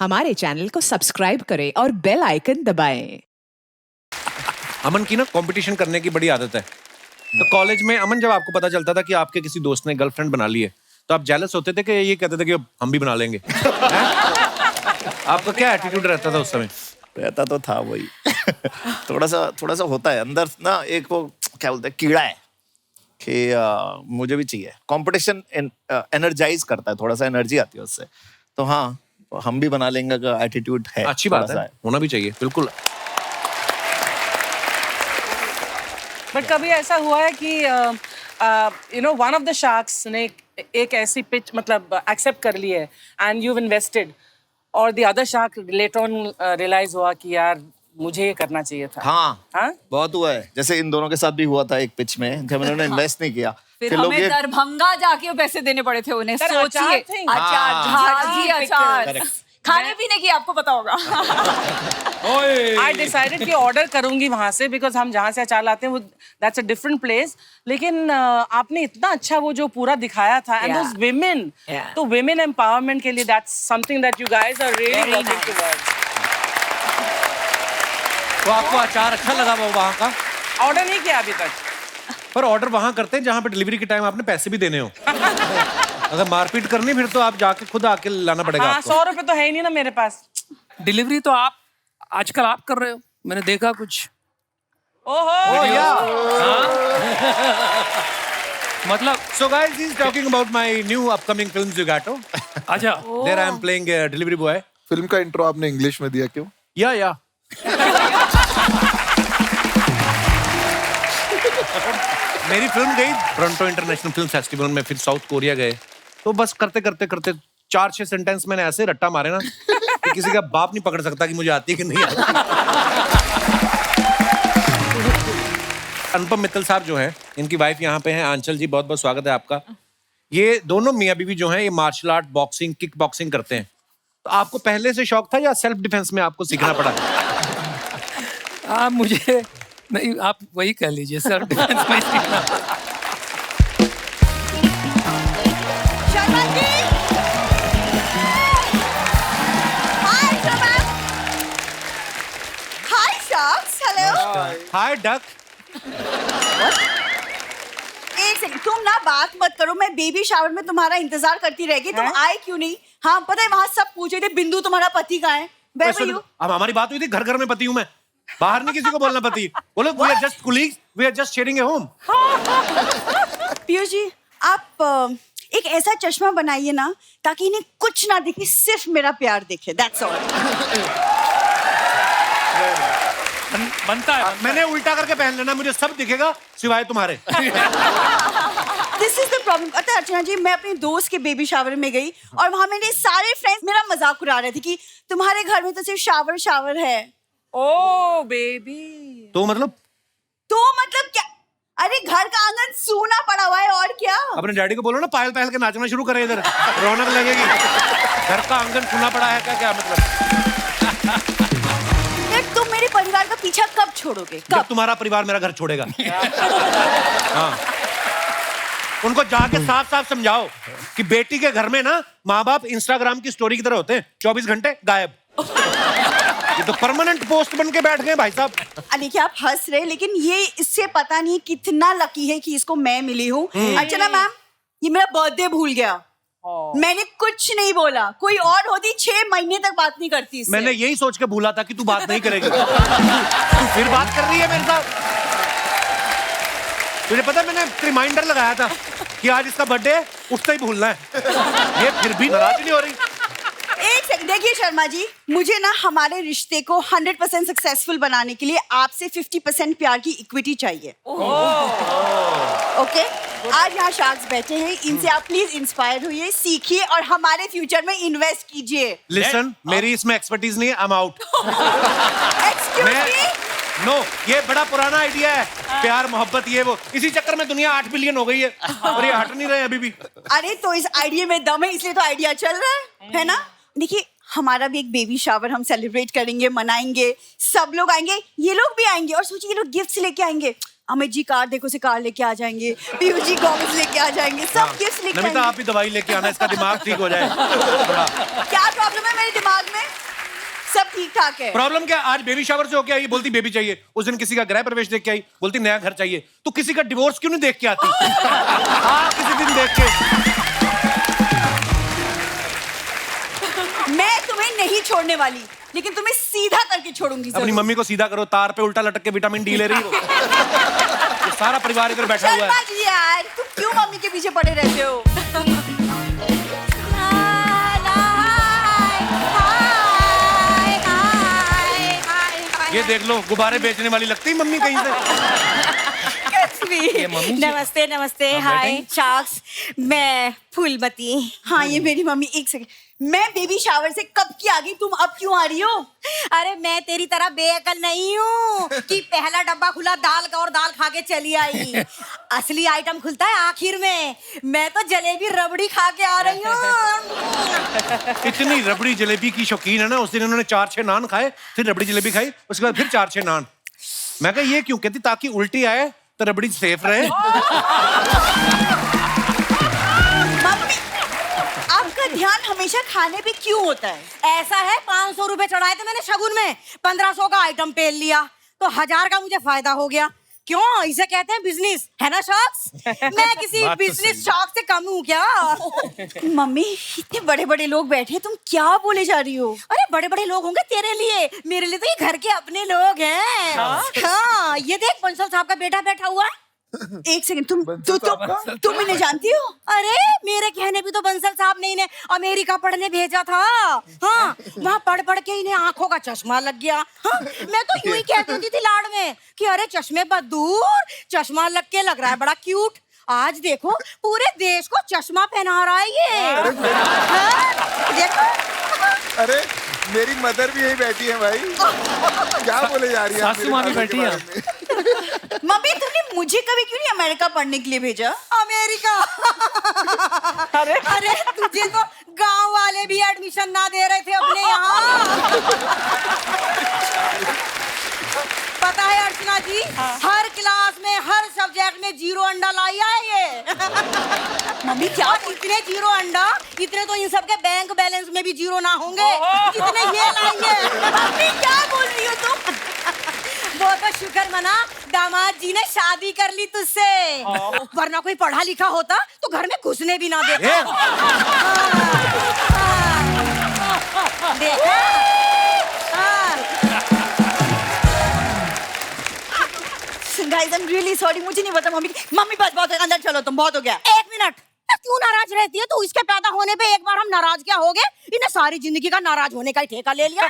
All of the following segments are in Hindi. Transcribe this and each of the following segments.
हमारे चैनल को सब्सक्राइब करें और बेल आइकन दबाएं। अमन की ना कंपटीशन करने की बड़ी आदत है। तो कॉलेज में अमन, जब आपको पता चलता था कि आपके किसी दोस्त ने गर्लफ्रेंड बना ली है, तो आप जेलस होते थे कि ये कहते थे कि हम भी बना लेंगे? आपका क्या एटीट्यूड रहता था उस समय? रहता तो था वही। थोड़ा सा होता है अंदर ना, एक वो क्या बोलते हैं, कीड़ा है कि मुझे भी चाहिए। कंपटीशन एनर्जाइज करता है, थोड़ा सा एनर्जी आती है उससे। तो हाँ, हम भी बना लेंगे का एटीट्यूड है। अच्छी बात है, होना भी चाहिए, बिल्कुल। बट कभी ऐसा हुआ है कि वन ऑफ द शार्क्स ने एक ऐसी पिच मतलब एक्सेप्ट कर ली है एंड यू इन्वेस्टेड, और the other shark later on realise हुआ कि यार मुझे ये करना चाहिए था? हाँ, बहुत हुआ है। जैसे इन दोनों के साथ भी हुआ था एक पिच में, जब इन्होंने इन्वेस्ट नहीं किया, फिर हमें दरभंगा जाके पैसे देने पड़े थे उन्हें। सोचिए, अचार खाने पीने की आपको पता होगा। I decided कि ऑर्डर करूंगी वहां से, बिकॉज हम जहाँ से अचार लाते हैं वो दैट्स अ डिफरेंट प्लेस। लेकिन आपने इतना अच्छा वो जो पूरा दिखाया था, एंड दोस विमेन, तो विमेन एम्पावरमेंट के लिए that's something that you guys are really working towards. तो आपको अचार अच्छा लगा वो वहाँ का? ऑर्डर नहीं किया अभी तक, पर ऑर्डर वहाँ करते हैं जहाँ पे डिलीवरी के टाइम आपने पैसे भी देने हो। अगर मारपीट करनी फिर तो आप जाके खुद आके लाना पड़ेगा। हाँ, आपको 100 रुपए तो है ही नहीं ना मेरे पास। डिलीवरी तो आप आजकल आप कर रहे हो, मैंने देखा कुछ। ओहो मतलब so guys, he's talking about my new upcoming film Zugato. अच्छा, There I am playing a delivery boy. Film का इंट्रो आपने इंग्लिश में दिया क्यों? या मेरी फिल्म गई टोरंटो इंटरनेशनल फिल्म फेस्टिवल में, फिर साउथ कोरिया गए। तो बस करते 4-6 सेंटेंस मैंने ऐसे रट्टा मारे ना कि किसी का बाप नहीं पकड़ सकता कि मुझे आती है कि नहीं आती। अनुपम मित्तल साहब जो हैं, इनकी वाइफ यहाँ पे हैं, आंचल जी, बहुत बहुत स्वागत है आपका। ये दोनों मियाँ बीवी जो हैं, ये martial art, boxing, kick boxing करते हैं। तो आपको पहले से शौक था या सेल्फ डिफेंस में आपको सीखना पड़ा? आप मुझे नहीं, आप वही कह लीजिए, सेल्फ डिफेंस में सीखना। हाय डक। एक सेकंड, तुम ना बात मत करो। मैं बेबी शावर में तुम्हारा इंतजार करती रह गई, तुम आए क्यों नहीं? हाँ, पता है वहाँ सब पूछे थे बिंदु तुम्हारा पति कहाँ है? अब हमारी बात हुई थी, घर में पति हूँ मैं, बाहर नहीं किसी को बोलना पति। बोलो we are just colleagues, we are just sharing a home। Piyush ji, आप एक ऐसा चश्मा बनाइए ना ताकि इन्हें कुछ ना दिखे, सिर्फ मेरा प्यार दिखे। That's all। बनता है। मैंने उल्टा करके पहन लेना, मुझे सब दिखेगा सिवाय तुम्हारे। This is the problem। अच्छा अर्चना जी, मैं अपने दोस्त के बेबी शावर में गई और वहाँ मेरे सारे फ्रेंड्स मेरा मजाक उड़ा रहे थे कि तुम्हारे घर में तो सिर्फ शावर है। ओ बेबी, तो मतलब क्या? अरे घर का आंगन सूना पड़ा हुआ है, और क्या? अपने डैडी को बोलो ना, पायल पहल के नाचना शुरू करे, इधर रौनक लगेगी। घर का आंगन सूना पड़ा है का क्या मतलब? तुम मेरे परिवार का पीछा कब छोड़ोगे? जब तुम्हारा परिवार मेरा घर छोड़ेगा। हाँ, उनको जाके साफ साफ समझाओ कि बेटी के घर में ना माँ बाप इंस्टाग्राम की स्टोरी की तरह होते हैं, 24 घंटे गायब। ये तो परमानेंट पोस्ट बन के बैठ गए भाई साहब। देखिए, आप हंस रहे, लेकिन ये इससे पता नहीं कितना लकी है कि इसको मैं मिली हूँ। अर्चना मैम, ये मेरा बर्थडे भूल गया। मैंने कुछ नहीं बोला। कोई और होती 6 महीने तक बात नहीं करती इससे। मैंने यही सोच के भूला था कि तू बात नहीं करेगी। तू फिर बात कर रही है मेरे साथ। तुझे पता, मैंने रिमाइंडर लगाया था कि आज इसका बर्थडे है, उठते ही भूलना है। ये फिर भी नाराज नहीं हो रही। एक सेकंड, देखिए शर्मा जी, मुझे ना हमारे रिश्ते को 100% सक्सेसफुल बनाने के लिए आपसे 50% प्यार की इक्विटी चाहिए। ओके? आज यहाँ शार्क्स बैठे हैं, इनसे आप प्लीज इंस्पायर होइए, सीखिए और हमारे फ्यूचर में इन्वेस्ट कीजिए। लिसन, मेरी इसमें एक्सपर्टीज नहीं है, I am out. Excuse me? No, ये बड़ा पुराना आइडिया है, प्यार मोहब्बत ये वो, इसी चक्कर में दुनिया 8 बिलियन हो गई है और ये हट नहीं रहे अभी भी। अरे तो इस आइडिया में दम है, इसलिए तो आइडिया चल रहा है ना? देखिए, हमारा भी एक बेबी शावर हम सेलिब्रेट करेंगे, मनाएंगे, सब लोग आएंगे, ये लोग भी आएंगे, और सोचिए ये लोग गिफ्ट्स लेके आएंगे। अमित जी कार देखो से कार लेके आ जाएंगे, पीयूष जी गॉगल्स लेके आ जाएंगे, सब गिफ्ट्स लेके आएंगे। नमिता, आप भी दवाई लेके आना, इसका दिमाग ठीक हो जाए। क्या प्रॉब्लम है मेरे दिमाग में? सब ठीक ठाक है। प्रॉब्लम क्या? आज बेबी शावर से होके आई, बोलती बेबी चाहिए। उस दिन किसी का गृह प्रवेश देख के आई, बोलती नया घर चाहिए। तो किसी का डिवोर्स क्यों नहीं देख के आती? हाँ, किसी दिन देख के। मैं तुम्हें नहीं छोड़ने वाली, लेकिन तुम्हें सीधा करके छोड़ूंगी अपनी जरूर। मम्मी को सीधा करो, तार पे उल्टा लटक के विटामिन डी ले रही हो। ये सारा परिवार इधर बैठा हुआ शर्मा है। जी यार, तुम क्यों मम्मी के पीछे पड़े रहते हो? ये देख लो, गुब्बारे बेचने वाली लगती है मम्मी कहीं से। ये मम्मी जी- नमस्ते नमस्ते हाय शार्क्स, मैं फूलमती। हाँ, ये मेरी मम्मी। एक सेकंड, मैं बेबी शावर से कब की आ गई, तुम अब क्यों आ रही हो? अरे मैं तेरी तरह बेअकल नहीं हूँ कि पहला डब्बा खुला दाल का और दाल खा के चली आई। असली आइटम खुलता है आखिर में। मैं तो जलेबी रबड़ी खा के आ रही हूँ। इतनी रबड़ी जलेबी की शौकीन है ना, उस दिन उन्होंने 4-6 नान खाए, फिर रबड़ी जलेबी खाई, उसके बाद फिर 4-6 नान। मैं कहा ये क्यों? कहती ताकि उल्टी आए तो रबड़ी सेफ रहे। मम्मी, आपका ध्यान हमेशा खाने पे क्यों होता है? ऐसा है, 500 रुपए चढ़ाए थे मैंने शगुन में, 1500 का आइटम पेल लिया तो 1000 का मुझे फायदा हो गया। क्यों? इसे कहते हैं बिजनेस, है ना शॉक्स? मैं किसी बिजनेस शॉक से कम हूँ क्या? मम्मी, इतने बड़े बड़े लोग बैठे हैं, तुम क्या बोले जा रही हो? अरे बड़े बड़े लोग होंगे तेरे लिए, मेरे लिए तो ये घर के अपने लोग हैं। हाँ, ये देख बंसल साहब का बेटा बैठा हुआ है। एक सेकंड, तुम इन्हें जानती हो? अरे मेरे कहने पे तो बंसल साहब ने इन्हें अमेरिका पढ़ने भेजा था। हाँ, वहाँ पढ़ पढ़ के इन्हें आंखों का चश्मा लग गया। हाँ, मैं तो यूं ही कहती होती थी लाड़ में कि अरे चश्मे पर दूर, चश्मा लग के लग रहा है बड़ा क्यूट। आज देखो पूरे देश को चश्मा पहना रहा है ये। हाँ, देखो। अरे मेरी मदर भी यही बैठी है भाई। क्या बोले जा रही है? सासू माँ भी बैठी है। मम्मी, तुमने मुझे कभी क्यों नहीं अमेरिका पढ़ने के लिए भेजा? अमेरिका? अरे तुझे तो गांव वाले भी एडमिशन ना दे रहे थे अपने यहाँ। पता है अर्चना जी, हर क्लास में हर सब्जेक्ट में 0 अंडा लाई है ये। मम्मी क्या? और इतने 0 अंडा, इतने तो इन सबके बैंक बैलेंस में भी 0 ना होंगे जितने ये लाई है। मम्मी क्या बोल रही हो तुम? वो तो शुक्र मना दामाद जी ने शादी कर ली तुझसे, वरना कोई पढ़ा लिखा होता तो घर में घुसने भी ना देता। देखा? Guys, I am really sorry, मुझे नहीं पता मम्मी। मम्मी बस बहुत है, अंदर चलो, तुम बहुत हो गया। 1 मिनट, क्यों नाराज रहती है तू? इसके पैदा होने पे एक बार हम नाराज क्या हो गए? इन्हें सारी जिंदगी का नाराज होने का ही ठेका ले लिया।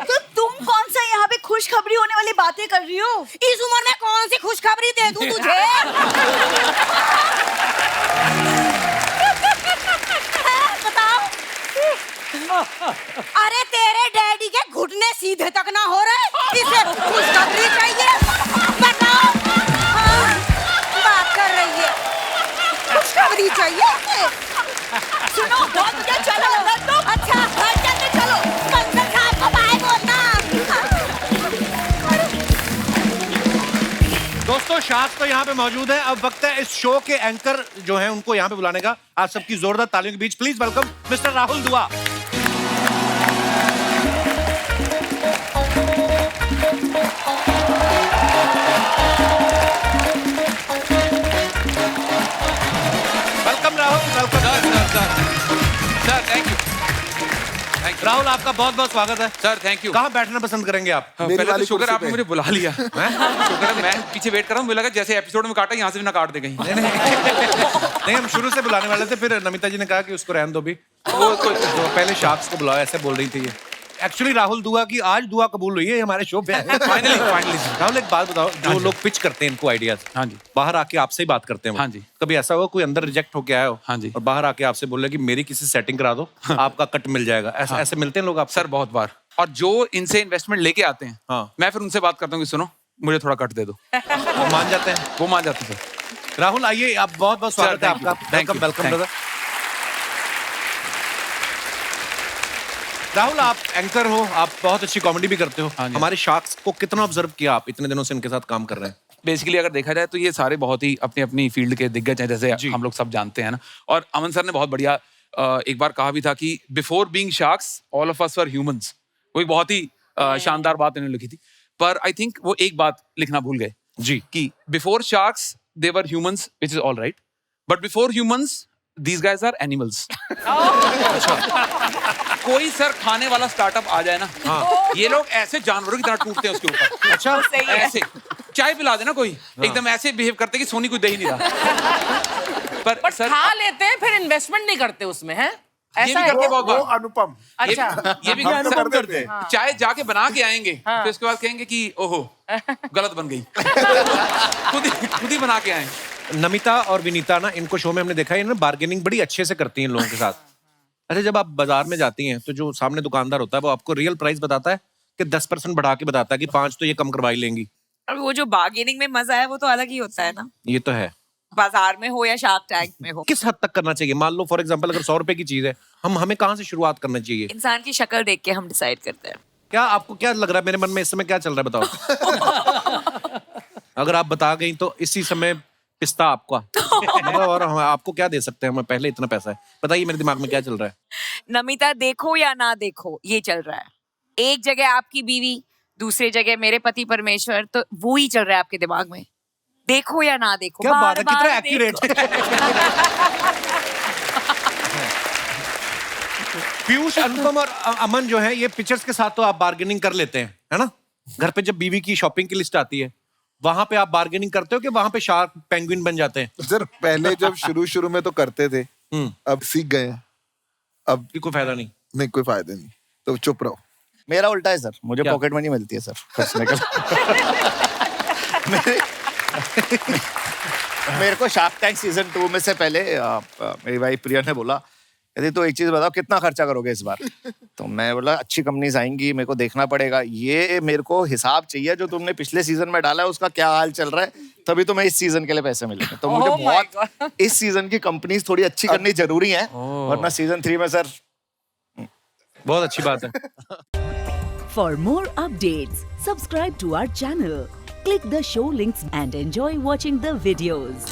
तो तुम कौन सा यहाँ पे खुशखबरी होने वाली बातें कर रही हो? इस उम्र में कौन सी खुशखबरी दे दूं तुझे? बताओ। अरे तेरे डैडी के घुटने सीधे तक ना हो रहे, इसे खुशखबरी चाहिए? बताओ। हाँ, बात कर रही है, खुशखबरी चाहिए इसे? सुनो, बहुत हो गया, चलो अंदर तुम। अच्छा, जल्दी चलो, बंसल साहब को बाय बोलना। दोस्तों, शार्क्स तो यहाँ पे मौजूद है। अब वक्त है इस शो के एंकर जो हैं उनको यहाँ पे बुलाने का। आप सबकी जोरदार तालियों के बीच प्लीज वेलकम मिस्टर राहुल दुआ। Welcome Rahul, welcome. Sir thank you. Rahul, आपका बहुत बहुत स्वागत है। Sir thank you. कहाँ बैठना पसंद करेंगे आप? मेरी पहले तो वाली शुक्र कुर्सी आपने पे। मुझे बुला लिया। शुक्र है, मैं पीछे वेट कर रहा हूँ। मुझे लगा जैसे एपिसोड में काटा, यहाँ से भी ना काट दे कहीं। नहीं, हम शुरू से बुलाने वाले थे, फिर नमिता जी ने कहा कि उसको रहने दो भी। वो तो पहले शार्क्स को बुलाओ, ऐसे बोल रही थी ये। एक्चुअली राहुल दुआ की आज दुआ कबूल हुई है हमारे शो पे। फाइनली राहुल, एक बात बताओ, जो लोग पिच करते हैं इनको आइडियाज, हाँ जी, बाहर आके आपसे ही बात करते हैं वो। हाँ जी। कभी ऐसा हुआ कोई अंदर रिजेक्ट होके आया हो, हाँ जी। और बाहर आके आपसे बोले कि मेरी किसी सेटिंग करा दो, आपका कट मिल जाएगा, ऐसे ऐसे मिलते हैं लोग आप? सर बहुत बार। और जो इनसे इन्वेस्टमेंट लेके आते हैं, हाँ। मैं फिर उनसे बात करता हूँ कि सुनो मुझे थोड़ा कट दे दो, वो मान जाते हैं? वो मान जाते हैं सर। राहुल आइए, आप बहुत बहुत स्वागत है thank you, आपका। thank welcome you, welcome thank brother. Rahul, आप एंकर हो, आप बहुत अच्छी कॉमेडी भी करते हो। हाँ जी। हमारे शार्क्स को कितना ऑब्जर्व किया आप? इतने दिनों से इनके साथ काम कर रहे हैं। बेसिकली अगर देखा जाए तो ये सारे बहुत ही अपनी अपनी फील्ड के दिग्गज हैं, जैसे जी। हम लोग सब जानते हैं ना। और अमन सर ने बहुत बढ़िया एक बार कहा भी था कि before being sharks all of us were humans, वो एक बहुत ही शानदार बात इन्होंने लिखी थी, पर आई थिंक वो एक बात लिखना भूल गए जी कि before sharks they were humans which is all right, but before humans these guys are animals. कोई सर खाने वाला स्टार्टअप आ जाए ना, ये लोग ऐसे जानवरों की तरह टूटते हैं उसके ऊपर। अच्छा ऐसे चाय पिला देना कोई, एकदम ऐसे बिहेव करते कि सोनी कोई दे ही नहीं रहा। पर सर खा लेते हैं फिर इन्वेस्टमेंट नहीं करते उसमें, है ये ऐसा भी है करते क्या? बहुत वो बार। अनुपम अच्छा ये भी हम तो सर, करते थे। चाय जाके बना के आएंगे, फिर उसके बाद कहेंगे कि ओहो गलत बन गई। खुद ही बना के आए। नमिता और विनीता ना, इनको शो में हमने देखा है, बार्गेनिंग बड़ी अच्छे से करती हैं इन लोगों के साथ। अच्छा, जब आप बाजार में जाती हैं तो जो सामने दुकानदार होता है वो आपको रियल प्राइस बताता है कि 10% बढ़ा के बताता है कि 5 तो ये कम करवा ही लेंगी? और वो जो बार्गेनिंग में मजा है वो तो अलग ही होता है ना, ये तो है। बाजार में हो या शार्क टैंक में हो। किस हद तक करना चाहिए? मान लो फॉर एग्जांपल अगर 100 रुपए की चीज है, हमें कहाँ से शुरुआत करना चाहिए? इंसान की शक्ल देख के हम डिसाइड करते हैं। क्या आपको क्या लग रहा है? मेरे मन में इस समय क्या चल रहा है बताओ। अगर आप बता गई तो इसी समय पिस्ता आपका मतलब, और हम आपको क्या दे सकते हैं? हमें पहले इतना पैसा है, बताइए मेरे दिमाग में क्या चल रहा है। नमिता देखो या ना देखो ये चल रहा है। एक जगह आपकी बीवी, दूसरी जगह मेरे पति परमेश्वर, तो वो ही चल रहा है आपके दिमाग में। देखो या ना देखो, क्या बात है, कितना बार-बार एक्यूरेट। पीयूष, अनुपम और अमन जो है, ये पिक्चर्स के साथ तो आप बार्गेनिंग कर लेते हैं, है ना? घर पे जब बीवी की शॉपिंग की लिस्ट आती है, वहां पे आप बार्गेनिंग करते हो कि वहां पे शार्क पेंगुइन बन जाते हैं? सर पहले जब शुरू में तो करते थे, अब सीख गए हैं। अब कोई फायदा नहीं, कोई फायदा नहीं, तो चुप रहो। मेरा उल्टा है सर, मुझे क्या? पॉकेट मनी मिलती है सर खर्चने का। मेरे को शार्क टैंक सीजन 2 में से पहले मेरी वाइफ प्रिया ने बोला, यदि तो एक चीज बताओ कितना खर्चा करोगे इस बार? तो मैं बोला अच्छी कंपनीज आएंगी, मेरे को देखना पड़ेगा, ये मेरे को हिसाब चाहिए जो तुमने पिछले सीजन में डाला है उसका क्या हाल चल रहा है, तभी तुम्हें इस सीजन के लिए पैसे मिलेंगे। तो मुझे Oh my बहुत इस सीजन की कंपनीज थोड़ी अच्छी करनी जरूरी है, वरना सीजन 3 में सर बहुत अच्छी बात है। For more updates, subscribe to our channel, click the show links and enjoy watching the videos.